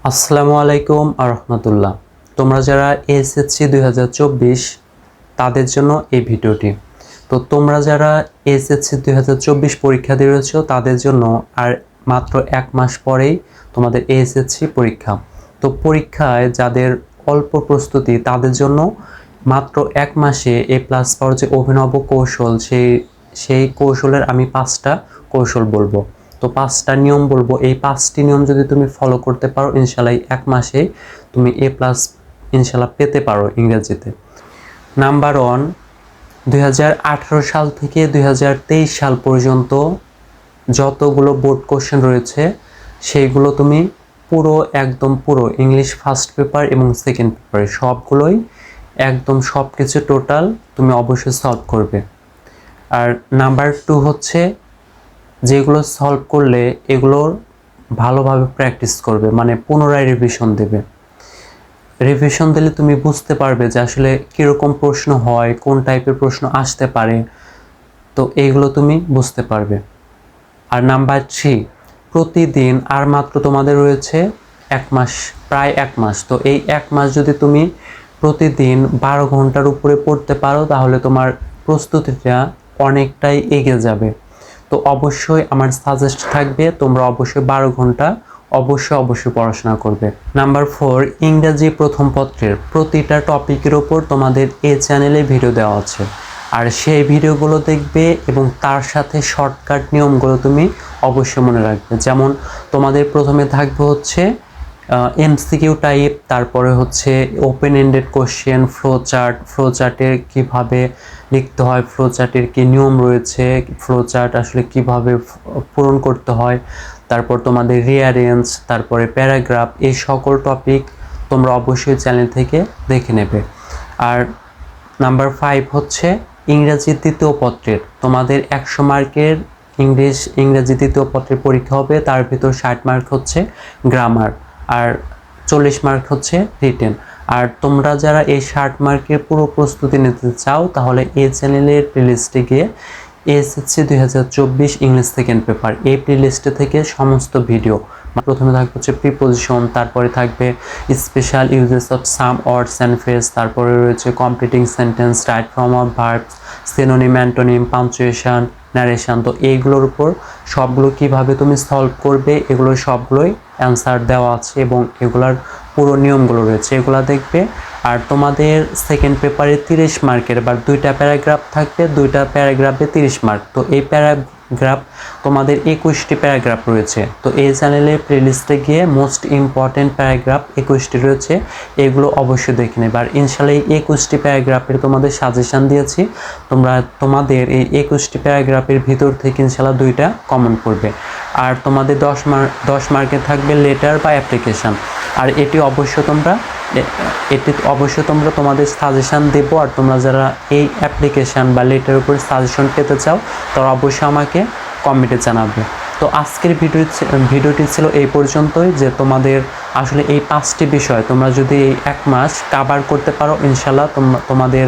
আসসালামু আলাইকুম আরহামতুল্লাহ। তোমরা যারা এসএসসি 2024 তাদের জন্য এই ভিডিওটি। তো তোমরা যারা এসএসসি 2024 পরীক্ষা দিয়েছো তাদের জন্য আর মাত্র 1 মাস পরেই তোমাদের এসএসসি পরীক্ষা। তো পরীক্ষায় যাদের অল্প প্রস্তুতি তাদের জন্য মাত্র 1 মাসে এ প্লাস পাওয়ার যে অভিনব কৌশল সেই কৌশলের আমি 5টা কৌশল বলবো। তো 5টা নিয়ম বলবো, এই 5টি নিয়ম যদি তুমি ফলো করতে পারো ইনশাল্লাহ 1 মাসে তুমি এ প্লাস ইনশাল্লাহ পেতে পারো ইংরেজিতে। নাম্বার 1, 2018 সাল থেকে 2023 সাল পর্যন্ত যতগুলো বোর্ড কোশ্চেন রয়েছে সেইগুলো তুমি একদম পুরো ইংলিশ ফার্স্ট পেপার এবং সেকেন্ড পেপারে সবগুলোই একদম সব কিছু টোটাল তুমি অবশ্যই সলভ করবে। আর নাম্বার 2 হচ্ছে যেগুলো সলভ করলে এগুলোর ভালোভাবে প্র্যাকটিস করবে, মানে পুনরায় রিভিশন দেবে। রিভিশন দিলে তুমি বুঝতে পারবে যে আসলে কীরকম প্রশ্ন হয়, কোন টাইপের প্রশ্ন আসতে পারে, তো এইগুলো তুমি বুঝতে পারবে। আর নাম্বার 3, প্রতিদিন আর মাত্র তোমাদের রয়েছে 1 মাস, প্রায় 1 মাস। তো এই 1 মাস যদি তুমি প্রতিদিন 12 ঘন্টার উপরে পড়তে পারো তাহলে তোমার প্রস্তুতিটা অনেকটাই এগিয়ে যাবে। তো অবশ্যই আমার সাজেস্ট থাকবে তোমরা অবশ্যই 12 ঘন্টা অবশ্যই পড়াশোনা করবে। নাম্বার 4, ইংরেজি প্রথম পত্রের প্রতিটা টপিকের ওপর তোমাদের এই চ্যানেলে ভিডিও দেওয়া আছে, আর সেই ভিডিওগুলো দেখবে এবং তার সাথে শর্টকাট নিয়মগুলো তুমি অবশ্যই মনে রাখবে। যেমন তোমাদের প্রথমে থাকবে হচ্ছে এমসিকিউ টাইপ, তারপরে হচ্ছে ওপেন এন্ডেড কোশ্চেন, ফ্লোচার্টের কিভাবে লিখতে হয়, ফ্লোচার্টের কি নিয়ম রয়েছে, ফ্লোচার্ট আসলে কিভাবে পূরণ করতে হয়, তারপর তোমাদের রিয়ারেঞ্জ, তারপরে প্যারাগ্রাফ, এই সকল টপিক তোমরা অবশ্যই চ্যানেল থেকে দেখে নেবে। আর নাম্বার 5 হচ্ছে ইংরেজি দ্বিতীয় পত্রের তোমাদের 100 মার্কের ইংরেজি দ্বিতীয় পত্রের পরীক্ষা হবে, তার ভিতর 60 মার্ক হচ্ছে গ্রামার আর 40 মার্ক হচ্ছে রিটেন। আর তোমরা যারা এই 60 মার্কের পুরো প্রস্তুতি নিতে চাও তাহলে এই চ্যানেলের প্লেলিস্টে গিয়ে এসএসসি 2024 ইংলিশ সেকেন্ড পেপার এই প্লেলিস্টে থেকে সমস্ত ভিডিও, প্রথমে থাকবে হচ্ছে প্রিপোজিশন, তারপরে থাকবে special uses of some words and phrase, তারপরে রয়েছে completing sentence, right form of verbs, synonym, antonym, punctuation, narration. তো এইগুলোর উপর সবগুলো কিভাবে তুমি সলভ করবে এগুলো সবগুলোই অ্যান্সার দেওয়া আছে এবং এগুলার পুরো নিয়মগুলো রয়েছে, এগুলো দেখবে। আর তোমাদের সেকেন্ড পেপারে 30 মার্কের বা 2টা প্যারাগ্রাফ থাকবে, 2টা প্যারাগ্রাফে 30 মার্ক। তো এই প্যারাগ্রাফ তোমাদের 21টি প্যারাগ্রাফ রয়েছে। তো এই চ্যানেলের প্লেলিস্টে গিয়ে মোস্ট ইম্পর্টেন্ট প্যারাগ্রাফ 21টি রয়েছে, এগুলো অবশ্যই দেখে নেবে। আর ইনশাল্লাহ এই 21টি প্যারাগ্রাফের তোমাদের সাজেশান দিয়েছি, তোমাদের এই 21টি প্যারাগ্রাফের ভিতর থেকে ইনশাল্লাহ 2টা কমন করবে। আর তোমাদের 10 মার্কে থাকবে লেটার বা অ্যাপ্লিকেশান, আর এটি অবশ্যই তোমরা তোমাদের সাজেশান দেবো। আর তোমরা যারা এই অ্যাপ্লিকেশান বা লেটার উপর সাজেশন পেতে চাও তারা অবশ্যই আমাকে কমেন্টে জানাবে। তো আজকের ভিডিওটি ছিল এই পর্যন্তই, যে তোমাদের আসলে এই 5টি বিষয় তোমরা যদি এই 1 মাস কভার করতে পারো ইনশাল্লাহ তোমাদের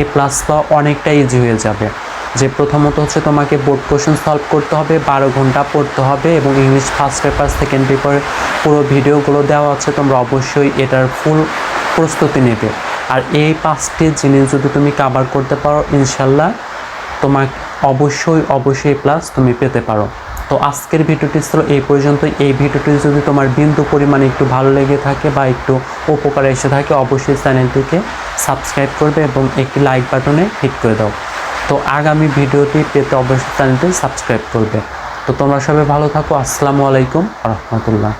এ প্লাস পাওয়া অনেকটাই ইজি হয়ে যাবে। যে প্রথমত হচ্ছে তোমাকে বোর্ড কোশ্চেন সলভ করতে হবে, 12 ঘন্টা পড়তে হবে এবং English first paper second paper পুরো ভিডিওগুলো দেওয়া আছে, তোমরা অবশ্যই এটার ফুল প্রস্তুতি নেবে। আর এই 5টি জিনিস যদি তুমি কভার করতে পারো ইনশাল্লাহ তোমার অবশ্যই প্লাস তুমি পেতে পারো। তো আজকের ভিডিওটি ছিল এই পর্যন্তই। এই ভিডিওটি যদি তোমার বিন্দু পরিমাণে একটু ভালো লেগে থাকে বা একটু উপকারে এসে থাকে অবশ্যই চ্যানেলটিকে সাবস্ক্রাইব করবে এবং একটি লাইক বাটনে ক্লিক করে দাও। তো আগামী ভিডিওটি পেতে অবশ্যই চ্যানেলটি সাবস্ক্রাইব করবে। তো তোমরা সবাই ভালো থাকো। আসসালামু আলাইকুম রহমতুল্লাহ।